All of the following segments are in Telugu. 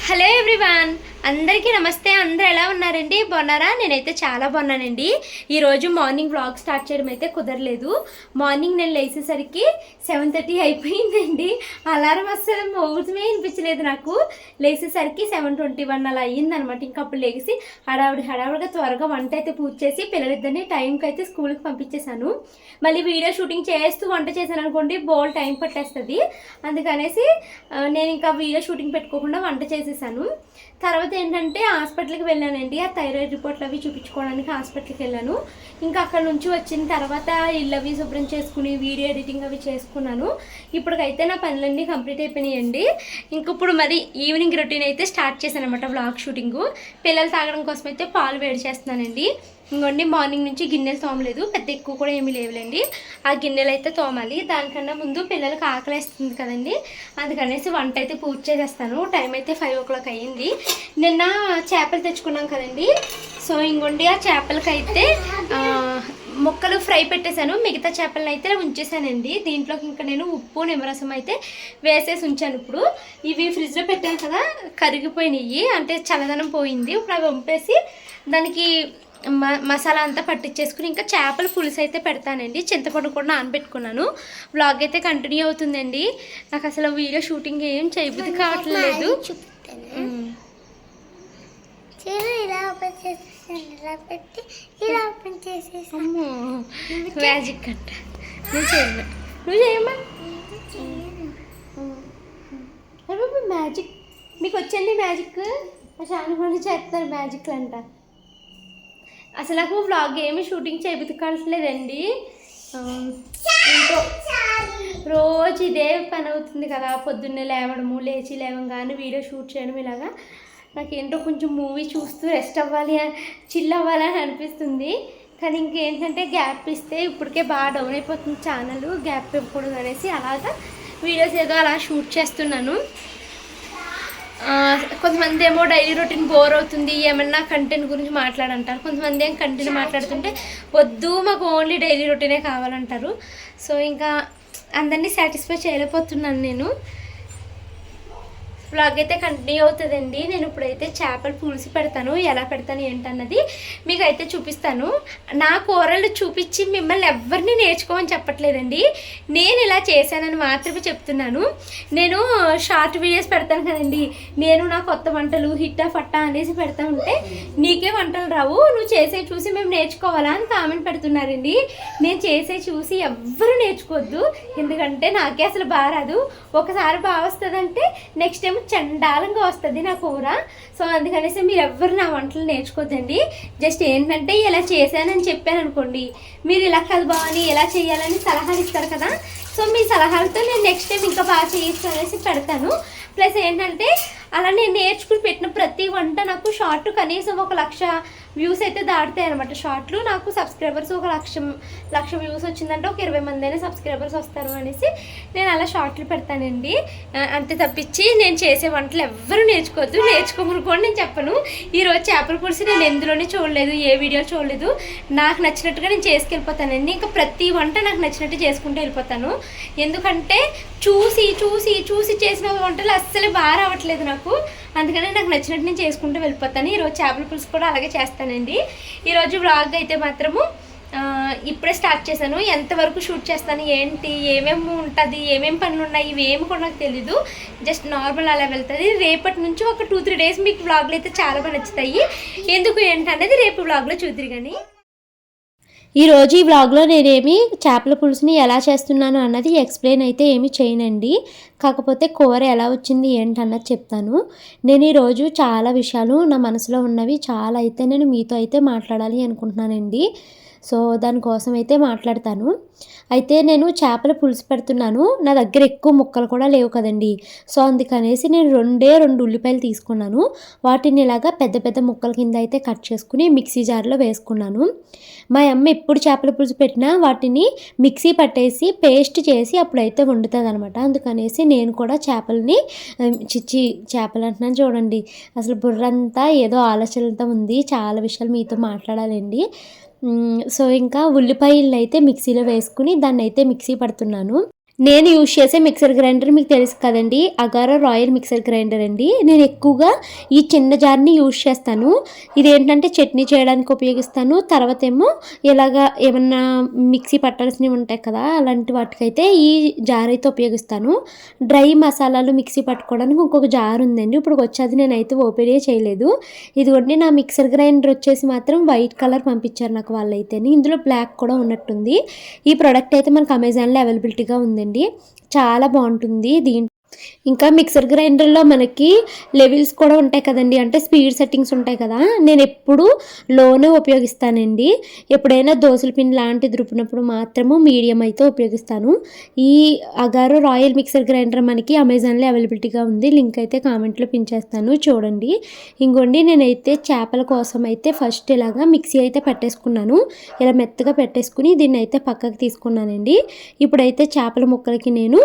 హలో ఎవ్రీవన్, అందరికీ నమస్తే. అందరూ ఎలా ఉన్నారండి? బాగున్నారా? నేనైతే చాలా బాగున్నానండి. ఈరోజు మార్నింగ్ వ్లాగ్ స్టార్ట్ చేయడం అయితే కుదరలేదు. మార్నింగ్ నేను లేచేసరికి 7:30 అయిపోయిందండి. అలారం అస్సలు మోగుతమే అనిపించలేదు నాకు. లేచేసరికి 7:21 అలా అయ్యిందనమాట. ఇంకా అప్పుడు లేచి హడావుడిగా త్వరగా వంట అయితే పూర్తి చేసి పిల్లలిద్దరిని టైంకి అయితే స్కూల్కి పంపించేశాను. మళ్ళీ వీడియో షూటింగ్ చేస్తూ వంట చేశాను అనుకోండి, బోల్ టైం పట్టేస్తుంది. అందుకనేసి నేను ఇంకా వీడియో షూటింగ్ పెట్టుకోకుండా వంట చేసేసాను. తర్వాత ఏంటంటే హాస్పిటల్కి వెళ్ళానండి. ఆ థైరాయిడ్ రిపోర్ట్లు అవి చూపించుకోవడానికి హాస్పిటల్కి వెళ్ళాను. ఇంకా అక్కడ నుంచి వచ్చిన తర్వాత ఇల్లు అవి శుభ్రం చేసుకుని వీడియో ఎడిటింగ్ అవి చేసుకున్నాను. ఇప్పటికైతే నా పనులన్నీ కంప్లీట్ అయిపోయినాయండి. ఇప్పుడు మరి ఈవినింగ్ రొటీన్ అయితే స్టార్ట్ చేశాను అనమాట, వ్లాగ్ షూటింగు. పిల్లలు తాగడం కోసం అయితే పాలు వేడి చేస్తున్నానండి. ఇంకోండి మార్నింగ్ నుంచి గిన్నెలు తోమలేదు, పెద్ద ఎక్కువ కూడా ఏమీ లేవులేండి. ఆ గిన్నెలు అయితే తోమాలి. దానికన్నా ముందు పిల్లలకి ఆకలేస్తుంది కదండి, అందుకనేసి వంట అయితే పూర్తి చేసేస్తాను. టైం అయితే 5 o'clock అయ్యింది. నిన్న చేపలు తెచ్చుకున్నాం కదండి, సో ఇంకోండి ఆ చేపలకి అయితే ముక్కలు ఫ్రై పెట్టేశాను. మిగతా చేపలను అయితే ఉంచేసానండి. దీంట్లోకి ఇంకా నేను ఉప్పు నిమ్మరసం అయితే వేసేసి ఉంచాను. ఇప్పుడు ఇవి ఫ్రిడ్జ్లో పెట్టాను కదా, కరిగిపోయినాయి, అంటే చల్లదనం పోయింది. ఇప్పుడు అవి వంపేసి దానికి మసాలా అంతా పట్టించేసుకుని ఇంకా చేపల పులుసు అయితే పెడతానండి. చింతపండు కూడా నానబెట్టుకున్నాను. వ్లాగ్ అయితే కంటిన్యూ అవుతుందండి. నాకు అసలు వీడియో షూటింగ్ ఏం చేయబుద్ధి కావట్లేదు. మ్యాజిక్ అంట, నేను చేయను, నువ్వు చేయమ్మా. మ్యాజిక్ మీకు వచ్చండి? మ్యాజిక్ చాలా మంది చేస్తారు మ్యాజిక్లు అంట. అసలు నాకు వ్లాగ్ ఏమి షూటింగ్ చేయబుద్ధి కావట్లేదండి. రోజు ఇదే పని అవుతుంది కదా, పొద్దున్నే లేవడము, లేచి లేవగానే వీడియో షూట్ చేయడం. ఇలాగా నాకేంటో కొంచెం మూవీ చూస్తూ రెస్ట్ అవ్వాలి, చిల్ అవ్వాలి అని అనిపిస్తుంది. కానీ ఇంకేంటంటే గ్యాప్ ఇస్తే ఇప్పటికే బాగా డౌన్ అయిపోతుంది ఛానల్. గ్యాప్ ఇవ్వకూడదు అనేసి అలాగా వీడియోస్ ఏదో అలా షూట్ చేస్తున్నాను. కొంతమంది ఏమో డైలీ రొటీన్ బోర్ అవుతుంది, ఏమన్నా కంటెంట్ గురించి మాట్లాడంటారు. కొంతమంది ఏం కంటెంట్ మాట్లాడుతుంటే వద్దు, మాకు ఓన్లీ డైలీ రొటీనే కావాలంటారు. సో ఇంకా అందరినీ సాటిస్ఫై చేయలేకపోతున్నాను నేను. వ్లాగ్ అయితే కంటిన్యూ అవుతుందండి. నేను ఇప్పుడైతే చేపలు పులుసు పెడతాను. ఎలా పెడతాను ఏంటన్నది మీకు అయితే చూపిస్తాను. నా కూరలు చూపించి మిమ్మల్ని ఎవరిని నేర్చుకోమని చెప్పట్లేదండి, నేను ఇలా చేశానని మాత్రమే చెప్తున్నాను. నేను షార్ట్ వీడియోస్ పెడతాను కదండి, నేను నా కొత్త వంటలు హిట్టా ఫట్టా అనేసి పెడతా ఉంటే నీకే వంటలు రావు, నువ్వు చేసే చూసి మేము నేర్చుకోవాలా అని కామెంట్ పెడుతున్నారండి. నేను చేసే చూసి ఎవ్వరు నేర్చుకోవద్దు, ఎందుకంటే నాకే అసలు బాగా రాదు. ఒకసారి బాగా వస్తుందంటే నెక్స్ట్ టైం చండాలంగా వస్తుంది నా కూర. సో అందుకనేసి మీరు ఎవ్వరు నా వంటలు నేర్చుకోవద్దండి. జస్ట్ ఏంటంటే ఇలా చేశానని చెప్పాను అనుకోండి, మీరు ఇలా కాదు బావని ఎలా చేయాలని సలహాలు ఇస్తారు కదా, సో మీ సలహాలతో నేను నెక్స్ట్ టైం ఇంకా బాగా చేయొచ్చు అనేసి పెడతాను. ప్లస్ ఏంటంటే అలా నేను నేర్చుకుని పెట్టిన ప్రతి వంట నాకు షార్ట్ కనీసం 1,00,000 వ్యూస్ అయితే దాటుతాయి అనమాట. షార్ట్లు నాకు సబ్స్క్రైబర్స్ 1,00,000 వ్యూస్ వచ్చిందంటే ఒక 20 మంది అయినా సబ్స్క్రైబర్స్ వస్తారు అనేసి నేను అలా షార్ట్లు పెడతానండి. అంతే తప్పించి నేను చేసే వంటలు ఎవ్వరూ నేర్చుకోమని కూడా నేను చెప్పను. ఈరోజు చేపల పులుసు నేను ఎందులోనే చూడలేదు, ఏ వీడియో చూడలేదు. నాకు నచ్చినట్టుగా నేను చేసుకెళ్ళిపోతానండి. ఇంకా ప్రతి వంట నాకు నచ్చినట్టు చేసుకుంటూ వెళ్ళిపోతాను. ఎందుకంటే చూసి చూసి చూసి చేసిన వంటలు అస్సలు బాగా రావట్లేదు నాకు. అందుకనే నాకు నచ్చినట్టు నేను చేసుకుంటూ వెళ్ళిపోతాను. ఈరోజు చేపల పులుసు కూడా అలాగే చేస్తానండి. ఈరోజు వ్లాగ్ అయితే మాత్రము ఇప్పుడే స్టార్ట్ చేశాను. ఎంతవరకు షూట్ చేస్తాను ఏంటి, ఏమేమి ఉంటుంది, ఏమేమి పనులు ఉన్నాయి, ఇవేమి కూడా నాకు తెలీదు. జస్ట్ నార్మల్ అలా వెళ్తుంది. రేపటి నుంచి ఒక 2-3 డేస్ మీకు వ్లాగ్లు అయితే చాలా బాగా నచ్చుతాయి. ఎందుకు ఏంటనేది రేపు వ్లాగ్లో చూద్దరు. కానీ ఈరోజు ఈ వ్లాగ్లో నేనేమి చేపల పులుసుని ఎలా చేస్తున్నాను అన్నది ఎక్స్ప్లెయిన్ అయితే ఏమి చేయనండి. కాకపోతే కూర ఎలా వచ్చింది ఏంటన్నది చెప్తాను. నేను ఈరోజు చాలా విషయాలు నా మనసులో ఉన్నవి చాలా అయితే నేను మీతో అయితే మాట్లాడాలి అనుకుంటున్నానండి. సో దానికోసం అయితే మాట్లాడతాను. అయితే నేను చేపల పులుసు పెడుతున్నాను. నా దగ్గర ఎక్కువ ముక్కలు కూడా లేవు కదండి, సో అందుకనేసి నేను 2 ఉల్లిపాయలు తీసుకున్నాను. వాటిని ఇలాగా పెద్ద పెద్ద ముక్కల కింద అయితే కట్ చేసుకుని మిక్సీ జార్లో వేసుకున్నాను. మా అమ్మ ఎప్పుడు చేపల పులుసు పెట్టినా వాటిని మిక్సీ పట్టేసి పేస్ట్ చేసి అప్పుడైతే వండుతుంది అనమాట. అందుకనేసి నేను కూడా చేపలు అంటున్నాను చూడండి, అసలు బుర్రంతా ఏదో ఆలోచనలతో ఉంది. చాలా విషయాలు మీతో మాట్లాడాలండి. సో ఇంకా ఉల్లిపాయలను అయితే మిక్సీలో వేసుకుని దాన్ని అయితే మిక్సీ పడుతున్నాను. నేను యూజ్ చేసే మిక్సర్ గ్రైండర్ మీకు తెలుసు కదండి, అగారో రాయల్ మిక్సర్ గ్రైండర్ అండి. నేను ఎక్కువగా ఈ చిన్న జార్ని యూజ్ చేస్తాను. ఇదేంటంటే చట్నీ చేయడానికి ఉపయోగిస్తాను. తర్వాత ఏమో ఇలాగా ఏమన్నా మిక్సీ పట్టాల్సినవి ఉంటాయి కదా, అలాంటి వాటికైతే ఈ జార్ అయితే ఉపయోగిస్తాను. డ్రై మసాలాలు మిక్సీ పట్టుకోవడానికి ఇంకొక జార్ ఉందండి, ఇప్పుడు వచ్చేది నేనైతే ఓపెనే చేయలేదు. ఇదిగోండి నా మిక్సర్ గ్రైండర్ వచ్చేసి మాత్రం వైట్ కలర్ పంపించారు నాకు వాళ్ళైతేని. ఇందులో బ్లాక్ కూడా ఉన్నట్టుంది. ఈ ప్రోడక్ట్ అయితే మనకు అమెజాన్లో అవైలబిలిటీగా ఉందండి, చాలా బాగుంటుంది. ఇంకా మిక్సర్ గ్రైండర్లో మనకి లెవెల్స్ కూడా ఉంటాయి కదండి, అంటే స్పీడ్ సెట్టింగ్స్ ఉంటాయి కదా. నేను ఎప్పుడు లోనే ఉపయోగిస్తానండి. ఎప్పుడైనా దోశల పిండి లాంటిది రుబ్బినప్పుడు మాత్రము మీడియం అయితే ఉపయోగిస్తాను. ఈ అగారో రాయల్ మిక్సర్ గ్రైండర్ మనకి అమెజాన్లో అవైలబిలిటీగా ఉంది, లింక్ అయితే కామెంట్లో పిన్ చేస్తాను, చూడండి. ఇంకోండి నేనైతే చేపల కోసం అయితే ఫస్ట్ ఇలాగా మిక్సీ అయితే పెట్టేసుకున్నాను. ఇలా మెత్తగా పెట్టేసుకుని దీన్ని అయితే పక్కకు తీసుకున్నానండి. ఇప్పుడైతే చేపల ముక్కలకి నేను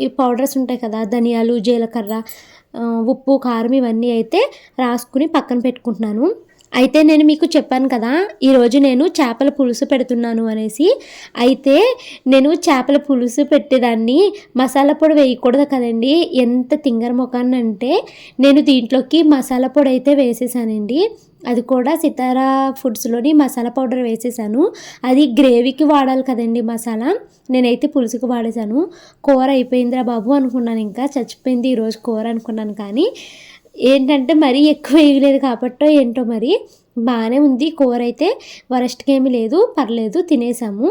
ఈ పౌడర్స్ ఉంటాయి కదా, ధనియాలు, జీలకర్ర, ఉప్పు, కారం ఇవన్నీ అయితే రాసుకుని పక్కన పెట్టుకుంటున్నాను. అయితే నేను మీకు చెప్పాను కదా ఈరోజు నేను చేపల పులుసు పెడుతున్నాను అనేసి. అయితే నేను చేపల పులుసు పెట్టేదాన్ని మసాలా పొడి వేయకూడదు కదండి. ఎంత తింగర ముఖాన్ని అంటే నేను దీంట్లోకి మసాలా పొడి అయితే వేసేసానండి. అది కూడా సితారా ఫుడ్స్లోని మసాలా పౌడర్ వేసేసాను. అది గ్రేవీకి వాడాలి కదండి మసాలా, నేనైతే పులుసుకి వాడేసాను. కూర అయిపోయిందిరా బాబు అనుకున్నాను, ఇంకా చచ్చిపోయింది ఈరోజు కూర అనుకున్నాను. కానీ ఏంటంటే మరీ ఎక్కువ వేయలేదు కాబట్టో ఏంటో మరి బాగానే ఉంది కూర అయితే, వరస్ట్గా ఏమీ లేదు, పర్లేదు, తినేసాము.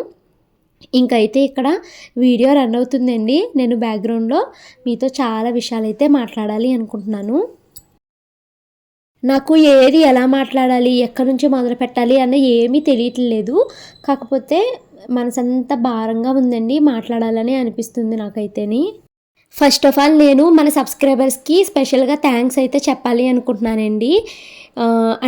ఇంకైతే ఇక్కడ వీడియో రన్ అవుతుందండి. నేను బ్యాక్గ్రౌండ్లో మీతో చాలా విషయాలు అయితే మాట్లాడాలి అనుకుంటున్నాను. నాకు ఏది ఎలా మాట్లాడాలి, ఎక్కడి నుంచి మొదలు పెట్టాలి అన్న ఏమీ తెలియట్లేదు. కాకపోతే మనసంతా భారంగా ఉందండి, మాట్లాడాలని అనిపిస్తుంది నాకైతేని. ఫస్ట్ ఆఫ్ ఆల్ నేను మన సబ్స్క్రైబర్స్కి స్పెషల్గా థ్యాంక్స్ అయితే చెప్పాలి అనుకుంటున్నానండి.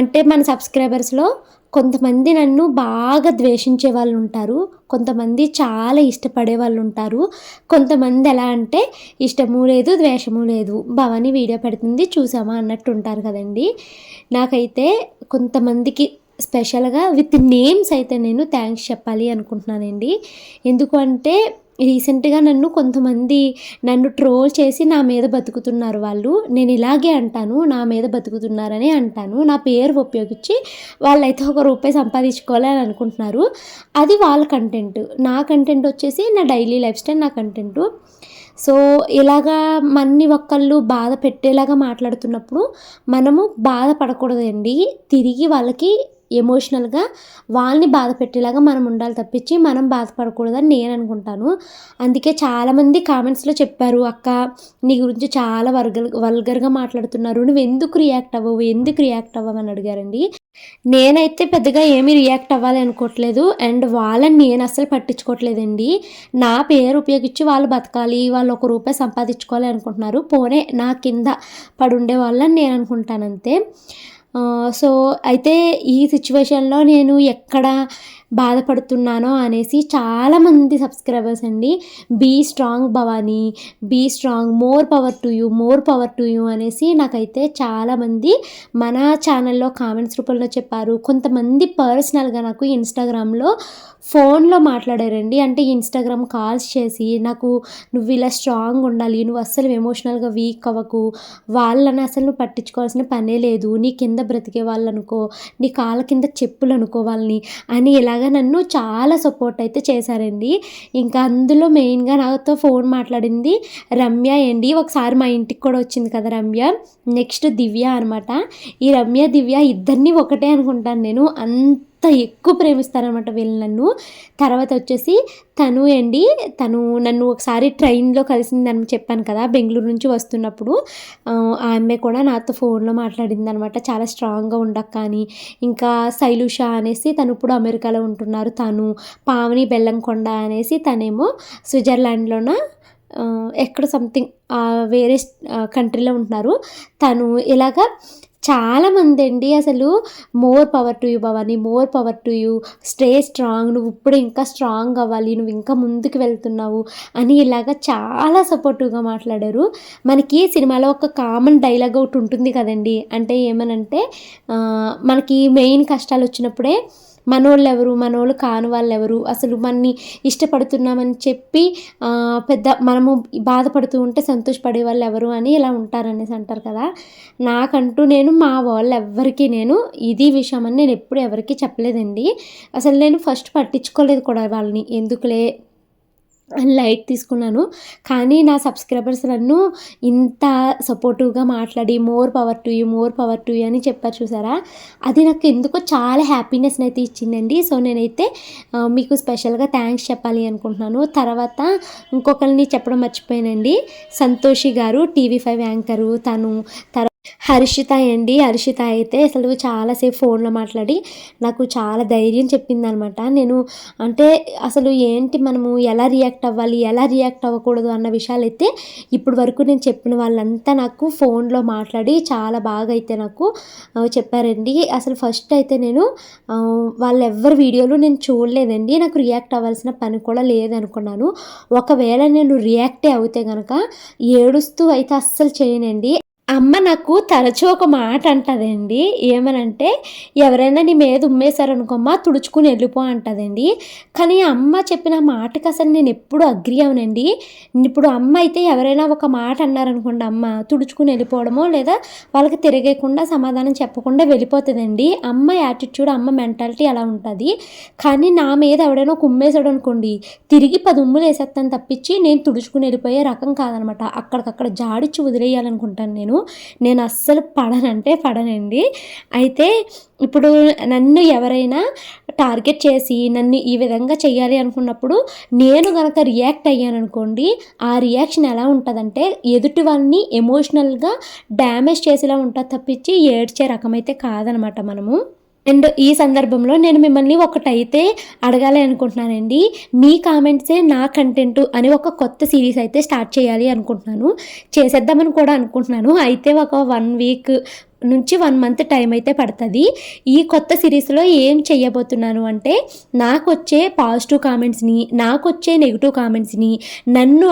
అంటే మన సబ్స్క్రైబర్స్లో కొంతమంది నన్ను బాగా ద్వేషించే వాళ్ళు ఉంటారు, కొంతమంది చాలా ఇష్టపడే వాళ్ళు ఉంటారు, కొంతమంది ఎలా అంటే ఇష్టము లేదు ద్వేషము లేదు, భవాని వీడియో పెడుతుంది చూసామా అన్నట్టు ఉంటారు కదండి. నాకైతే కొంతమందికి స్పెషల్గా విత్ నేమ్స్ అయితే నేను థ్యాంక్స్ చెప్పాలి అనుకుంటున్నానండి. ఎందుకు అంటే రీసెంట్గా కొంతమంది నన్ను ట్రోల్ చేసి నా మీద బతుకుతున్నారు వాళ్ళు. నేను ఇలాగే అంటాను, నా మీద బతుకుతున్నారని అంటాను. నా పేరు ఉపయోగించి వాళ్ళైతే ₹1 సంపాదించుకోవాలి అని అనుకుంటున్నారు. అది వాళ్ళ కంటెంట్. నా కంటెంట్ వచ్చేసి నా డైలీ లైఫ్ స్టైల్, నా కంటెంటు. సో ఇలాగా మన్ని ఒక్కళ్ళు బాధ పెట్టేలాగా మాట్లాడుతున్నప్పుడు మనము బాధపడకూడదండి. తిరిగి వాళ్ళకి ఎమోషనల్గా వాళ్ళని బాధ పెట్టేలాగా మనం ఉండాలి తప్పించి మనం బాధపడకూడదని నేను అనుకుంటాను. అందుకే చాలామంది కామెంట్స్లో చెప్పారు, అక్క నీ గురించి చాలా వల్గర్గా మాట్లాడుతున్నారు, నువ్వు ఎందుకు రియాక్ట్ అవ్వవు అని అడిగారండి. నేనైతే పెద్దగా ఏమీ రియాక్ట్ అవ్వాలి అనుకోవట్లేదు, అండ్ వాళ్ళని నేను అస్సలు పట్టించుకోవట్లేదండి. నా పేరు ఉపయోగించి వాళ్ళు బతకాలి, వాళ్ళు ₹1 సంపాదించుకోవాలి అనుకుంటున్నారు. పోనే నా కింద పడుండే వాళ్ళని నేను అనుకుంటాను అంతే. సో అయితే ఈ సిచ్యువేషన్లో నేను ఎక్కడ బాధపడుతున్నానో అనేసి చాలామంది సబ్స్క్రైబర్స్ అండి be strong Bhavani, be strong, more power to you అనేసి నాకైతే చాలామంది మన ఛానల్లో కామెంట్స్ రూపంలో చెప్పారు. కొంతమంది పర్సనల్గా నాకు ఇన్స్టాగ్రామ్లో ఫోన్లో మాట్లాడారండి. అంటే ఇన్స్టాగ్రామ్ కాల్స్ చేసి నాకు నువ్వు ఇలా స్ట్రాంగ్ ఉండాలి, నువ్వు అస్సలు ఎమోషనల్గా వీక్ అవ్వకు, వాళ్ళని అసలు నువ్వు పట్టించుకోవాల్సిన పనే లేదు, నీ కింద బ్రతికే వాళ్ళు అనుకో, నీ కాళ్ళ కింద చెప్పులు అనుకో వాళ్ళని అని ఇలాగా నన్ను చాలా సపోర్ట్ అయితే చేశారండి. ఇంకా అందులో మెయిన్గా నాతో ఫోన్ మాట్లాడింది రమ్య అండి. ఒకసారి మా ఇంటికి కూడా వచ్చింది కదా రమ్య. నెక్స్ట్ దివ్య అనమాట. ఈ రమ్య దివ్య ఇద్దరిని ఒకటే అనుకుంటాను నేను, అంత ఎక్కువ ప్రేమిస్తారనమాట వీళ్ళు నన్ను. తర్వాత వచ్చేసి తను నన్ను ఒకసారి ట్రైన్లో కలిసిందని చెప్పాను కదా బెంగళూరు నుంచి వస్తున్నప్పుడు. ఆ అమ్మాయి కూడా నాతో ఫోన్లో మాట్లాడింది అనమాట, చాలా స్ట్రాంగ్గా ఉండక్క అని. ఇంకా శైలుష అనేసి తను ఇప్పుడు అమెరికాలో ఉంటున్నారు. తను పావని బెల్లంకొండ అనేసి తనేమో స్విట్జర్లాండ్లోన ఎక్కడ సంథింగ్ వేరే కంట్రీలో ఉంటున్నారు. తను ఇలాగా చాలామంది అండి అసలు more power to you Bhavani, more power to you, stay strong, నువ్వు ఇప్పుడు ఇంకా స్ట్రాంగ్ అవ్వాలి, నువ్వు ఇంకా ముందుకు వెళ్తున్నావు అని ఇలాగ చాలా సపోర్టివ్గా మాట్లాడారు. మనకి సినిమాలో ఒక కామన్ డైలాగ్ ఒకటి ఉంటుంది కదండి, అంటే ఏమనంటే మనకి మెయిన్ కష్టాలు వచ్చినప్పుడే మనోళ్ళు కాని వాళ్ళు ఎవరు, అసలు మనని ఇష్టపడుతున్నామని చెప్పి పెద్ద మనము బాధపడుతూ ఉంటే సంతోషపడే వాళ్ళు ఎవరు అని ఇలా ఉంటారనేసి అంటారు కదా. నాకంటూ నేను మా వాళ్ళు ఎవ్వరికి నేను ఇది విషయం అని నేను ఎప్పుడు ఎవరికి చెప్పలేదండి. అసలు నేను ఫస్ట్ పట్టించుకోలేదు కూడా వాళ్ళని, ఎందుకులే లైట్ తీసుకున్నాను. కానీ నా సబ్స్క్రైబర్స్ నన్ను ఇంత సపోర్టివ్గా మాట్లాడి మోర్ పవర్ టు యూ అని చెప్పారు చూసారా, అది నాకు ఎందుకో చాలా హ్యాపీనెస్ని అయితే ఇచ్చిందండి. సో నేనైతే మీకు స్పెషల్గా థ్యాంక్స్ చెప్పాలి అనుకుంటున్నాను. తర్వాత ఇంకొకరిని చెప్పడం మర్చిపోయానండి, సంతోషి గారు TV5 యాంకరు, తను హర్షిత అయితే అసలు చాలాసేపు ఫోన్లో మాట్లాడి నాకు చాలా ధైర్యం చెప్పిందనమాట. నేను అంటే అసలు ఏంటి మనము ఎలా రియాక్ట్ అవ్వాలి, ఎలా రియాక్ట్ అవ్వకూడదు అన్న విషయాలు అయితే ఇప్పుడు వరకు నేను చెప్పిన వాళ్ళంతా నాకు ఫోన్లో మాట్లాడి చాలా బాగా అయితే నాకు చెప్పారండి. అసలు ఫస్ట్ అయితే నేను వాళ్ళెవ్వరి వీడియోలు నేను చూడలేదండి. నాకు రియాక్ట్ అవ్వాల్సిన పని కూడా లేదనుకున్నాను. ఒకవేళ నేను రియాక్టే అవుతే కనుక ఏడుస్తూ అయితే అస్సలు చేయనండి. అమ్మ నాకు తరచూ ఒక మాట అంటదండి, ఏమనంటే ఎవరైనా నీ మీద ఉమ్మేశారనుకోమ్మా తుడుచుకుని వెళ్ళిపో అంటదండి. కానీ అమ్మ చెప్పిన మాటకి అసలు నేను ఎప్పుడు అగ్రి అవనండి. ఇప్పుడు అమ్మ అయితే ఎవరైనా ఒక మాట అన్నారనుకోండి, అమ్మ తుడుచుకుని వెళ్ళిపోవడమో లేదా వాళ్ళకి తిరగకుండా సమాధానం చెప్పకుండా వెళ్ళిపోతుందండి. అమ్మ యాటిట్యూడ్, అమ్మ మెంటాలిటీ అలా ఉంటుంది. కానీ నా మీద ఎవడైనా ఒక ఉమ్మేశాడు అనుకోండి, తిరిగి 10 ఉమ్ములు వేసేస్తాను తప్పించి నేను తుడుచుకుని వెళ్ళిపోయే రకం కాదనమాట. అక్కడికక్కడ జాడిచ్చి వదిలేయాలనుకుంటాను నేను అస్సలు పడనండి. అయితే ఇప్పుడు నన్ను ఎవరైనా టార్గెట్ చేసి నన్ను ఈ విధంగా చేయాలి అనుకున్నప్పుడు నేను కనుక రియాక్ట్ అయ్యాను అనుకోండి, ఆ రియాక్షన్ ఎలా ఉంటుందంటే ఎదుటి వాళ్ళని ఎమోషనల్గా డ్యామేజ్ చేసేలా ఉంటుంది తప్పించి ఏడ్చే రకమైతే కాదనమాట మనము. అండ్ ఈ సందర్భంలో నేను మిమ్మల్ని ఒకటైతే అడగాలి అనుకుంటున్నానండి, మీ కామెంట్సే నా కంటెంట్ అని ఒక కొత్త సిరీస్ అయితే స్టార్ట్ చేయాలి అనుకుంటున్నాను, చేసేద్దామని కూడా అనుకుంటున్నాను. అయితే ఒక 1 వీక్ నుంచి 1 మంత్ టైం అయితే పడుతుంది. ఈ కొత్త సిరీస్లో ఏం చెయ్యబోతున్నాను అంటే, నాకు వచ్చే పాజిటివ్ కామెంట్స్ని, నాకు వచ్చే నెగిటివ్ కామెంట్స్ని, నన్ను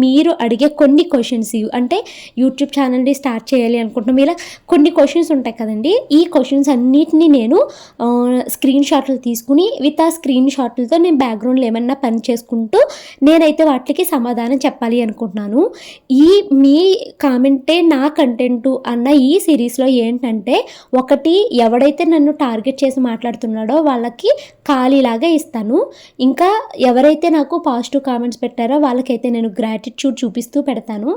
మీరు అడిగే కొన్ని క్వశ్చన్స్, అంటే యూట్యూబ్ ఛానల్ని స్టార్ట్ చేయాలి అనుకుంటున్నాం, ఇలా కొన్ని క్వశ్చన్స్ ఉంటాయి కదండి. ఈ క్వశ్చన్స్ అన్నిటినీ నేను స్క్రీన్ షాట్లు తీసుకుని విత్ ఆ స్క్రీన్ షాట్లతో నేను బ్యాక్గ్రౌండ్లో ఏమన్నా పని చేసుకుంటూ నేనైతే వాటికి సమాధానం చెప్పాలి అనుకుంటున్నాను. మీ కామెంటే నా కంటెంట్ అన్న ఈ సిరీస్లో ఏంటంటే, ఒకటి ఎవడైతే నన్ను టార్గెట్ చేసి మాట్లాడుతున్నాడో వాళ్ళకి ఖాళీలాగా ఇస్తాను. ఇంకా ఎవరైతే నాకు పాజిటివ్ కామెంట్స్ పెట్టారో వాళ్ళకైతే నేను గ్రాటిట్యూడ్ చూపిస్తూ పెడతాను.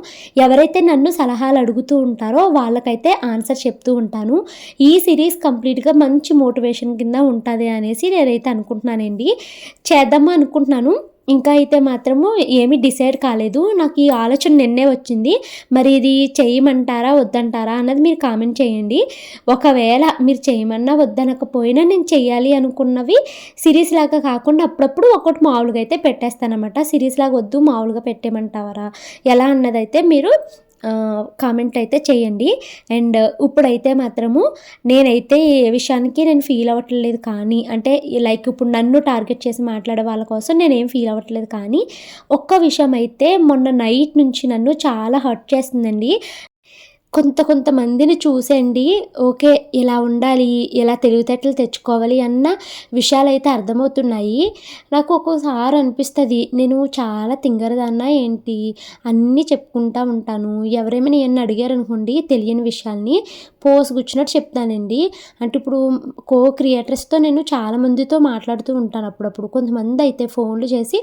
ఎవరైతే నన్ను సలహాలు అడుగుతూ ఉంటారో వాళ్ళకైతే ఆన్సర్ చెప్తూ ఉంటాను. ఈ సిరీస్ కంప్లీట్గా మంచి మోటివేషన్ కింద ఉంటుంది అనేసి నేనైతే అనుకుంటున్నానండి, చేద్దామా అనుకుంటున్నాను. ఇంకా అయితే మాత్రము ఏమీ డిసైడ్ కాలేదు. నాకు ఈ ఆలోచన నిన్నే వచ్చింది. మరి ఇది చేయమంటారా వద్దంటారా అన్నది మీరు కామెంట్ చేయండి. ఒకవేళ మీరు చేయమన్నా వద్దనకపోయినా నేను చెయ్యాలి అనుకున్నవి సిరీస్ లాగా కాకుండా అప్పుడప్పుడు ఒకటి మామూలుగా అయితే పెట్టేస్తానమాట. సిరీస్ లాగా వద్దు మామూలుగా పెట్టేయమంటారా ఎలా అన్నదైతే మీరు కామెంట్ అయితే చేయండి. అండ్ ఇప్పుడైతే మాత్రము నేనైతే ఏ విషయానికి నేను ఫీల్ అవ్వట్లేదు, కానీ అంటే లైక్ ఇప్పుడు నన్ను టార్గెట్ చేసి మాట్లాడే వాళ్ళ కోసం నేనేం ఫీల్ అవ్వట్లేదు. కానీ ఒక్క విషయం అయితే మొన్న నైట్ నుంచి నన్ను చాలా హర్ట్ చేస్తుందండి. కొంతమందిని చూసండి, ఓకే ఇలా ఉండాలి, ఇలా తెలివితేటలు తెచ్చుకోవాలి అన్న విషయాలైతే అర్థమవుతున్నాయి. నాకు ఒక్కోసారి అనిపిస్తుంది, నేను చాలా తింగరదాన్నా ఏంటి, అన్నీ చెప్పుకుంటూ ఉంటాను. ఎవరేమైనా ఏమన్నా అడిగారనుకోండి తెలియని విషయాల్ని పోసుగుచ్చినట్టు చెప్తానండి. అంటే ఇప్పుడు క్రియేటర్స్తో నేను చాలామందితో మాట్లాడుతూ ఉంటాను అప్పుడప్పుడు. కొంతమంది అయితే ఫోన్లు చేసి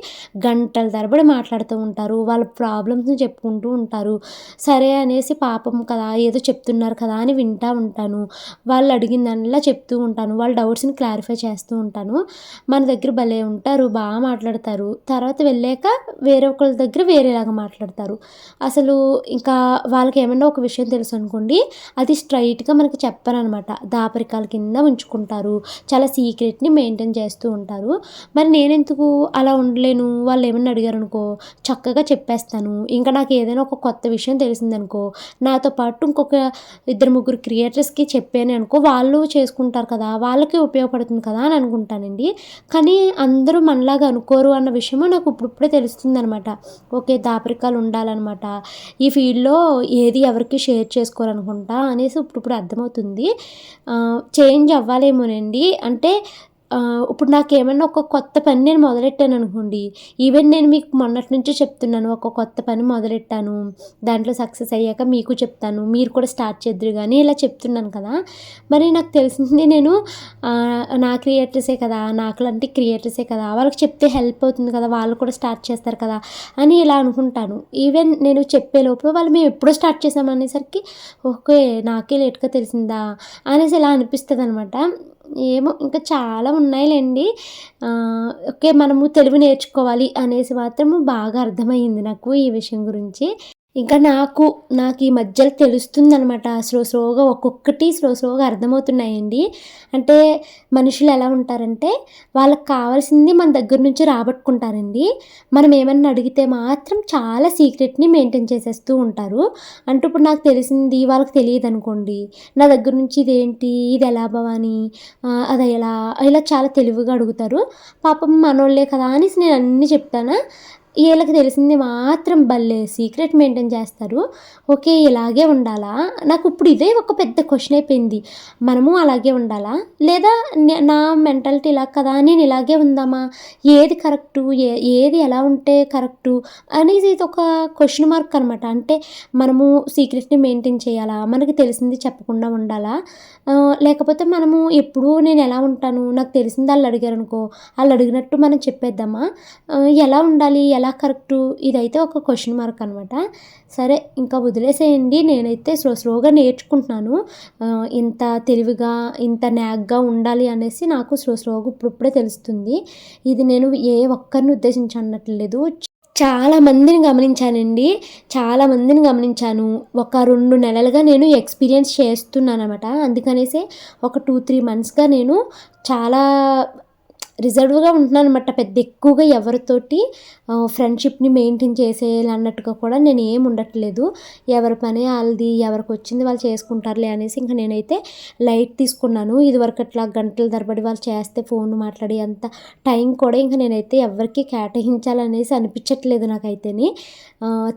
గంటల తరబడి మాట్లాడుతూ ఉంటారు, వాళ్ళ ప్రాబ్లమ్స్ని చెప్పుకుంటూ ఉంటారు. సరే అనేసి పాపం కదా ఏదో చెప్తున్నారు కదా అని వింటూ ఉంటాను. వాళ్ళు అడిగిన దానిలా చెప్తూ ఉంటాను, వాళ్ళ డౌట్స్ని క్లారిఫై చేస్తూ ఉంటాను. మన దగ్గర భలే ఉంటారు, బాగా మాట్లాడతారు. తర్వాత వెళ్ళాక వేరే ఒకళ్ళ దగ్గర వేరేలాగా మాట్లాడతారు. అసలు ఇంకా వాళ్ళకి ఏమన్నా ఒక విషయం తెలుసు అనుకోండి, అది స్ట్రైట్గా మనకి చెప్పరనమాట, దాపరికాల కింద ఉంచుకుంటారు, చాలా సీక్రెట్ని మెయింటైన్ చేస్తూ ఉంటారు. మరి నేనెందుకు అలా ఉండలేను, వాళ్ళు ఏమన్నా అడిగారు అనుకో చక్కగా చెప్పేస్తాను. ఇంకా నాకు ఏదైనా ఒక కొత్త విషయం తెలిసిందనుకో నాతో పాటు ఇంకొక 2-3 క్రియేటర్స్కి చెప్పాను అనుకో, వాళ్ళు చేసుకుంటారు కదా, వాళ్ళకి ఉపయోగపడుతుంది కదా అని అనుకుంటానండి. కానీ అందరూ మనలాగా అనుకోరు అన్న విషయము నాకు ఇప్పుడిప్పుడే తెలుస్తుందనమాట. ఓకే, దాపరికాలు ఉండాలన్నమాట ఈ ఫీల్డ్లో, ఏది ఎవరికి షేర్ చేసుకోవాలనుకుంటా అనేసి ఇప్పుడు అర్థమవుతుంది. చేంజ్ అవ్వాలేమోనండి. అంటే ఇప్పుడు నాకేమన్నా ఒక కొత్త పని నేను మొదలెట్టాను అనుకోండి, ఈవెన్ నేను మీకు మొన్నటి నుంచే చెప్తున్నాను, ఒక కొత్త పని మొదలెట్టాను, దాంట్లో సక్సెస్ అయ్యాక మీకు చెప్తాను, మీరు కూడా స్టార్ట్ చేద్దురు కానీ ఇలా చెప్తున్నాను కదా. మరి నాకు తెలిసింది నేను నా క్రియేటర్సే కదా, నాకులాంటి క్రియేటర్సే కదా, వాళ్ళకి చెప్తే హెల్ప్ అవుతుంది కదా, వాళ్ళు కూడా స్టార్ట్ చేస్తారు కదా అని ఇలా అనుకుంటాను. ఈవెన్ నేను చెప్పే లోపల వాళ్ళు మేము ఎప్పుడో స్టార్ట్ చేసాం అనేసరికి ఓకే నాకే లేట్గా తెలిసిందా అనేసి ఇలా అనిపిస్తుంది అనమాట. ఏమో ఇంకా చాలా ఉన్నాయిలెండి. ఓకే మనము తెలుగు నేర్చుకోవాలి అనేసి మాత్రము బాగా అర్థమయ్యింది నాకు ఈ విషయం గురించి. ఇంకా నాకు ఈ మధ్యలో తెలుస్తుందనమాట. స్లోగా ఒక్కొక్కటి స్లోగా అర్థమవుతున్నాయండి. అంటే మనుషులు ఎలా ఉంటారంటే వాళ్ళకి కావాల్సింది మన దగ్గర నుంచి రాబట్టుకుంటారండి. మనం ఏమన్నా అడిగితే మాత్రం చాలా సీక్రెట్‌ని మెయింటైన్ చేసేస్తూ ఉంటారు. అంటే ఇప్పుడు నాకు తెలిసింది వాళ్ళకి తెలీదనుకోండి, నా దగ్గర నుంచి ఇదేంటి? ఇది ఎలా భవాని? అది ఎలా? ఇలా చాలా తెలివిగా అడుగుతారు. పాపం మనోళ్ళే కదా అనేసి నేను అన్నీ చెప్తానా, ఈళ్ళకి తెలిసింది మాత్రం భలే సీక్రెట్ మెయింటైన్ చేస్తారు. ఓకే ఇలాగే ఉండాలా? నాకిప్పుడు ఇదే ఒక పెద్ద క్వెషన్ అయిపోయింది. మనము అలాగే ఉండాలా? లేదా నా మెంటాలిటీ ఇలా కదా నేను ఇలాగే ఉందామా? ఏది కరెక్టు? ఏది ఎలా ఉంటే కరెక్టు? అనేసి ఇదొక క్వెషన్ మార్క్ అనమాట. అంటే మనము సీక్రెట్‌ని మెయింటైన్ చేయాలా? మనకి తెలిసింది చెప్పకుండా ఉండాలా? లేకపోతే మనము ఎప్పుడూ నేను ఎలా ఉంటాను? నాకు తెలిసింది ఆళ్ళు అడిగారనుకో, ఆళ్ళు అడిగినట్టు మనం చెప్పేద్దామా? ఎలా ఉండాలి? ఎలా కరెక్టు? ఇదైతే ఒక క్వెషన్ మార్క్ అనమాట. సరే ఇంకా వదిలేసేయండి. నేనైతే స్లోగా నేర్చుకుంటున్నాను. ఇంత తెలివిగా, ఇంత న్యాక్‌గా ఉండాలి అనేసి నాకు స్లోగా ఇప్పుడిప్పుడే తెలుస్తుంది. ఇది నేను ఏ ఒక్కరిని ఉద్దేశించి అనట్లేదు. చాలా మందిని గమనించానండి. చాలా మందిని గమనించాను. ఒక 2 నెలలుగా నేను ఎక్స్‌పీరియన్స్ చేస్తున్నాననమాట. అందుకనేసే ఒక 2, 3 మంత్స్‌గా నేను చాలా రిజర్వ్‌గా ఉంటున్నాననమాట. పెద్ద ఎక్కువగా ఎవరితోటి ఫ్రెండ్‌షిప్‌ని మెయింటైన్ చేసేయాలన్నట్టుగా కూడా నేను ఏమి ఉండట్లేదు. ఎవరి పని ఆళ్ళది, ఎవరికొచ్చింది వాళ్ళు చేసుకుంటారులే అనేసి ఇంక నేనైతే లైట్ తీసుకున్నాను. ఇదివరకు అట్లా గంటల తరబడి వాళ్ళు చేస్తే ఫోన్ మాట్లాడి అంత టైం కూడా ఇంక నేనైతే ఎవరికీ కేటాయించాలనేసి అనిపించట్లేదు నాకైతేని.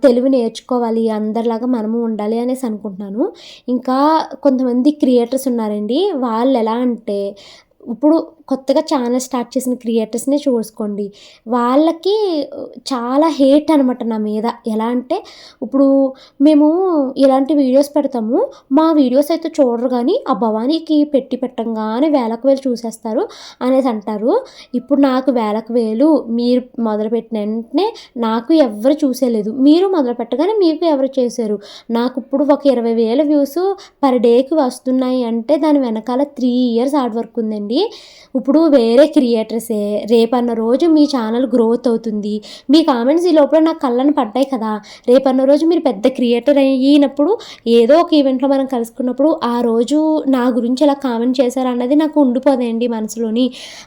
తెలివి నేర్చుకోవాలి, అందరిలాగా మనము ఉండాలి అనేసి అనుకుంటున్నాను. ఇంకా కొంతమంది క్రియేటర్స్ ఉన్నారండి. వాళ్ళెలా అంటే ఇప్పుడు కొత్తగా ఛానల్ స్టార్ట్ చేసిన క్రియేటర్స్‌నే చూసుకోండి. వాళ్ళకి చాలా హేట్ అనమాట నా మీద. ఎలా అంటే ఇప్పుడు మేము ఇలాంటి వీడియోస్ పెడతాము. మా వీడియోస్ అయితే చూడరు గానీ, ఆ భవానీకి పెట్టంగానే వేలకు వేలు చూసేస్తారు అనేసి అంటారు. ఇప్పుడు నాకు వేలకు వేలు మీరు మొదలుపెట్టిన వెంటనే నాకు ఎవ్వరు చూసేయలేదు. మీరు మొదలుపెట్టగానే మీకు ఎవరు చేశారు. నాకిప్పుడు ఒక 20,000 వ్యూస్ పర్ డేకి వస్తున్నాయి అంటే దాని వెనకాల 3 ఇయర్స్ హార్డ్ వర్క్ ఉందండి. ఇప్పుడు వేరే క్రియేటర్సే రేపన్న రోజు మీ ఛానల్ గ్రోత్ అవుతుంది. మీ కామెంట్స్ ఈ లోపల నాకు కళ్ళన పడ్డాయి కదా, రేపన్న రోజు మీరు పెద్ద క్రియేటర్ అయినప్పుడు ఏదో ఒక ఈవెంట్‌లో మనం కలుసుకున్నప్పుడు ఆ రోజు నా గురించి ఇలా కామెంట్ చేశారన్నది నాకు ఉండిపోదండి మనసులోని.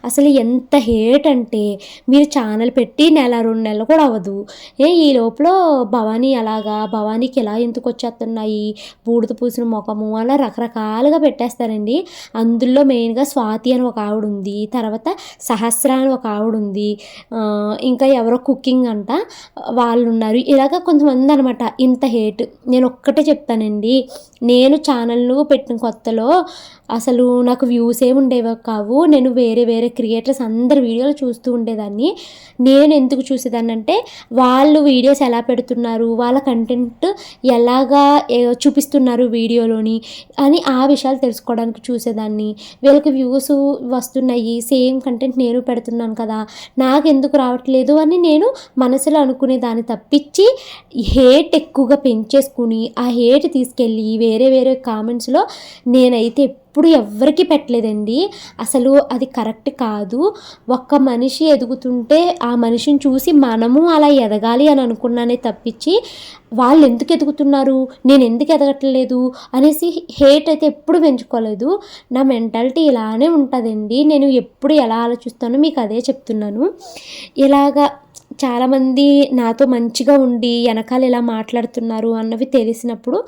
అసలు ఎంత హేట్ అంటే మీరు ఛానల్ పెట్టి నెల, 2 నెలలు కూడా అవ్వదు. ఈ లోపల భవానీ అలాగా, భవానీకి ఎలా ఎందుకొచ్చేస్తున్నాయి, బూడిద పూసిన మొఖము అలా రకరకాలుగా పెట్టేస్తారండి. అందులో మెయిన్‌గా స్వాతి అని ఒక ఆవిడుంది. తర్వాత సహస్ర అని ఒక ఆవిడుంది. ఇంకా ఎవరో కుకింగ్ అంట వాళ్ళున్నారు. ఇలాగ కొంతమంది అనమాట ఇంత హేట్. నేను ఒక్కటే చెప్తానండి. నేను ఛానల్‌ను పెట్టిన కొత్తలో అసలు నాకు వ్యూస్ ఏమి ఉండేవి కావు. నేను వేరే క్రియేటర్స్ అందరి వీడియోలు చూస్తూ ఉండేదాన్ని. నేను ఎందుకు చూసేదాన్నంటే వాళ్ళు వీడియోస్ ఎలా పెడుతున్నారు, వాళ్ళ కంటెంట్ ఎలాగా చూపిస్తున్నారు వీడియోలోని అని ఆ విషయాలు తెలుసుకోవడానికి చూసేదాన్ని. వీళ్ళకి వ్యూస్ వస్తున్నాయి, సేమ్ కంటెంట్ నేను పెడుతున్నాను కదా, నాకెందుకు రావట్లేదు అని నేను మనసులో అనుకునేదాన్ని తప్పించి హేట్ ఎక్కువగా పెంచేసుకుని ఆ హేట్ తీసుకెళ్ళి వేరే కామెంట్స్‌లో నేనైతే ఎప్పుడు ఎవ్వరికీ పెట్టలేదండి. అసలు అది కరెక్ట్ కాదు. ఒక్క మనిషి ఎదుగుతుంటే ఆ మనిషిని చూసి మనము అలా ఎదగాలి అని అనుకున్నానే తప్పించి వాళ్ళు ఎందుకు ఎదుగుతున్నారు, నేను ఎందుకు ఎదగట్లేదు అనేసి హేట్ అయితే ఎప్పుడు పెంచుకోలేదు. నా మెంటాలిటీ ఇలానే ఉంటుందండి. నేను ఎప్పుడు ఎలా ఆలోచిస్తానో మీకు అదే చెప్తున్నాను. ఇలాగా చాలామంది నాతో మంచిగా ఉండి వెనకాల ఇలా మాట్లాడుతున్నారు అన్నవి తెలిసినప్పుడు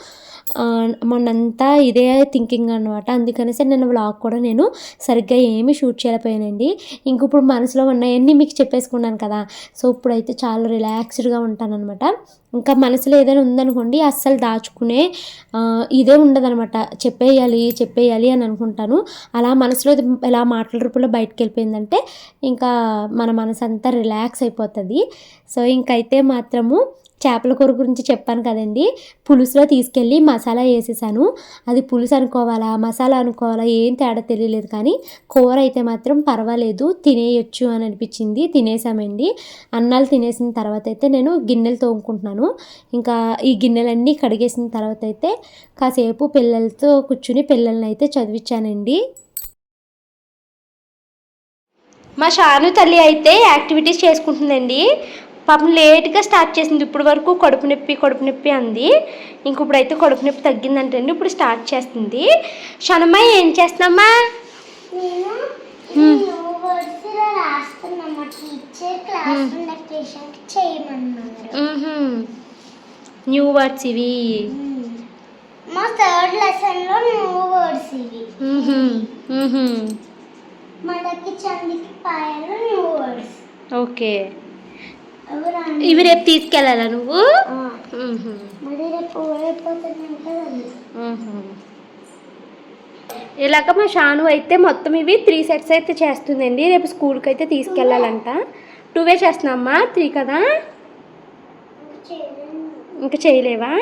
మొన్నంతా ఇదే థింకింగ్ అనమాట. అందుకనేసి నేను వ్లాగ్ కూడా నేను సరిగ్గా ఏమీ షూట్ చేయలేకపోయానండి. ఇంక ఇప్పుడు మనసులో ఉన్నాయన్నీ మీకు చెప్పేసుకున్నాను కదా. సో ఇప్పుడైతే చాలా రిలాక్స్డ్గా ఉంటానన్నమాట. ఇంకా మనసులో ఏదైనా ఉందనుకోండి అస్సలు దాచుకునే ఇదే ఉండదనమాట. చెప్పేయాలి అని అనుకుంటాను. అలా మనసులో ఇలా మాటల రూపంలో బయటకు వెళ్ళిపోయిందంటే ఇంకా మన మనసు అంతా రిలాక్స్ అయిపోతుంది. సో ఇంకైతే మాత్రము చేపల కూర గురించి చెప్పాను కదండి. పులుసులో తీసుకెళ్ళి మసాలా వేసేసాను. అది పులుసు అనుకోవాలా మసాలా అనుకోవాలా ఏం తేడా తెలియలేదు, కానీ కూర అయితే మాత్రం పర్వాలేదు తినేయొచ్చు అని అనిపించింది. తినేసామండి. అన్నాలు తినేసిన తర్వాత అయితే నేను గిన్నెలు తోముకుంటున్నాను. ఇంకా ఈ గిన్నెలన్నీ కడిగేసిన తర్వాత అయితే కాసేపు పిల్లలతో కూర్చుని పిల్లల్ని అయితే చదివించానండి. మా షాను తల్లి అయితే యాక్టివిటీస్ చేసుకుంటుందండి. పాపం లేట్గా స్టార్ట్ చేసింది. ఇప్పుడు వరకు కడుపు నొప్పి అంది. ఇంక ఇప్పుడైతే కడుపు నొప్పి తగ్గిందంటండి. ఇప్పుడు స్టార్ట్ చేస్తుంది. షానమ్మ ఏం చేస్తున్నామ్మా? న్యూ వర్డ్స్ ఇవి. మా థర్డ్ లెసన్ లో న్యూ వర్డ్స్ ఇవి. మనకి చందికి పాయలు న్యూ వర్డ్స్. ఓకే, ఇవి రేపు తీసుకెళ్ళాలా నువ్వు? మరి రేపు ఇలాగ మా షాను అయితే మొత్తం ఇవి 3 సెట్స్ అయితే చేస్తుందండి. రేపు స్కూల్కి అయితే తీసుకెళ్ళాలంట. 2 చేస్తున్నామ్మా, 3 కదా? ఇంకా చేయలేవా?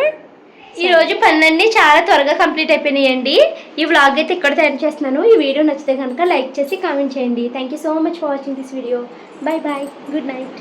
ఈరోజు పనులన్నీ చాలా త్వరగా కంప్లీట్ అయిపోయినాయండి. ఈ వ్లాగ్ అయితే ఇక్కడ తయారు చేస్తున్నాను. ఈ వీడియో నచ్చితే కనుక లైక్ చేసి కామెంట్ చేయండి. Thank you so much for watching this video. Bye bye, good night.